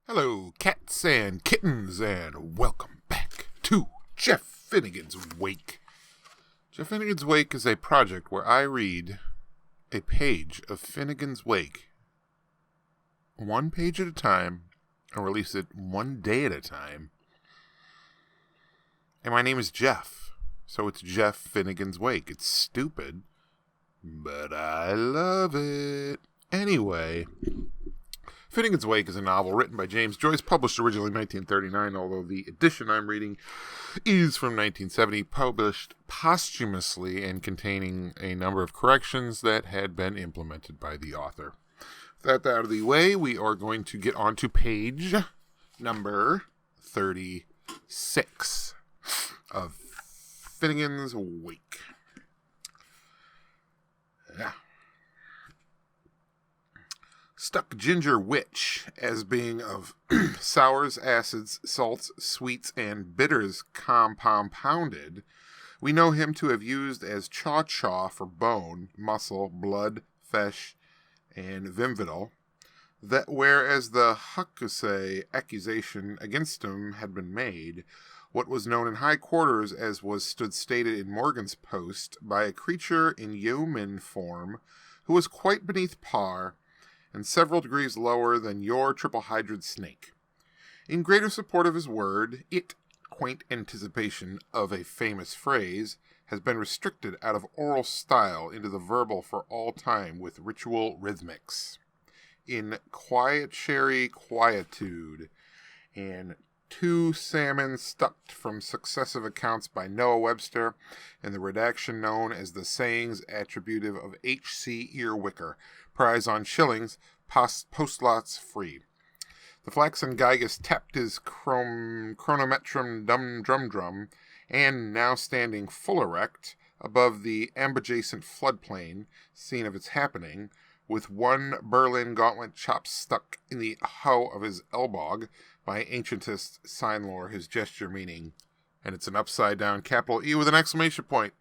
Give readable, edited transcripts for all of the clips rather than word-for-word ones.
Hello, cats and kittens, and welcome back to Jeff Finnegan's Wake. Jeff Finnegan's Wake is a project where I read a page of Finnegan's Wake, one page at a time, and release it one day at a time. And my name is Jeff, so it's Jeff Finnegan's Wake. It's stupid, but I love it. Anyway, Finnegan's Wake is a novel written by James Joyce, published originally in 1939, although the edition I'm reading is from 1970, published posthumously and containing a number of corrections that had been implemented by the author. With that out of the way, we are going to get on to page number 36 of Finnegan's Wake. Yeah. Stuck ginger witch, as being of sours, acids, salts, sweets, and bitters compounded, we know him to have used as chaw-chaw for bone, muscle, blood, flesh, and vimvidal, that whereas the Hakusei accusation against him had been made, what was known in high quarters as was stood stated in Morgan's Post by a creature in yeoman form who was quite beneath par, and several degrees lower than your triple-hydred snake. In greater support of his word, quaint anticipation of a famous phrase, has been restricted out of oral style into the verbal for all time with ritual rhythmics. In quiet sherry quietude, and two salmon stucked from successive accounts by Noah Webster, and the redaction known as the sayings attributive of H.C. Earwicker, prize on shillings, postlots free. The flaxen Gygus tapped his chronometrum drum, and now standing full erect above the ambadjacent floodplain, scene of its happening, with one Berlin gauntlet chop stuck in the hoe of his elbog, by ancientist sign lore, his gesture meaning, and it's an upside-down capital E with an exclamation point.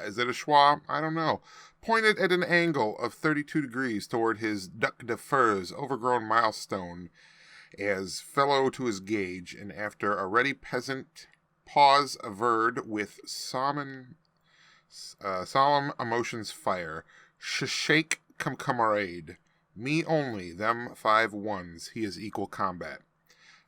Is it a schwa? I don't know. Pointed at an angle of 32 degrees toward his Duc de Furs overgrown milestone, as fellow to his gauge, and after a ready peasant pause averred with solemn emotions fire, shake camarade, me only, them 5 ones, he is equal combat.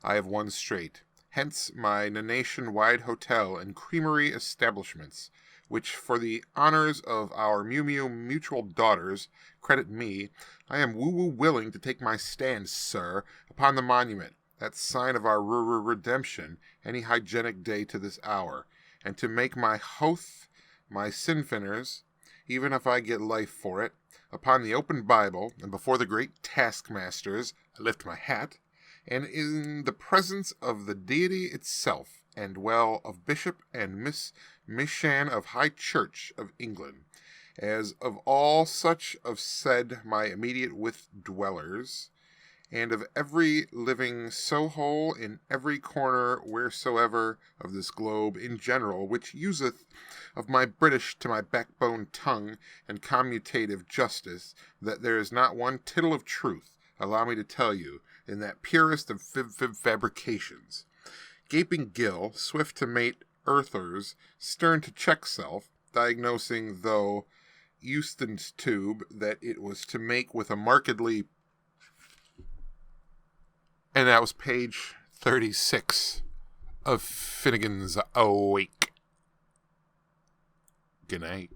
I have won straight. Hence my nation-wide hotel and creamery establishments, which for the honors of our mutual daughters credit me, I am woo-woo willing to take my stand, sir, upon the monument, that sign of our redemption, any hygienic day to this hour, and to make my oath, my sinfinners, even if I get life for it, upon the open Bible, and before the great taskmasters, I lift my hat, and in the presence of the deity itself, and well of Bishop and Miss Mishan of High Church of England, as of all such of said my immediate with-dwellers, and of every living so-hole in every corner wheresoever of this globe in general, which useth of my British to my backbone tongue and commutative justice, that there is not one tittle of truth, allow me to tell you, in that purest of fabrications. Gaping gill, swift to mate earthers, stern to check self, diagnosing though Euston's tube that it was to make with a markedly... And that was page 36 of Finnegan's Wake. Good night.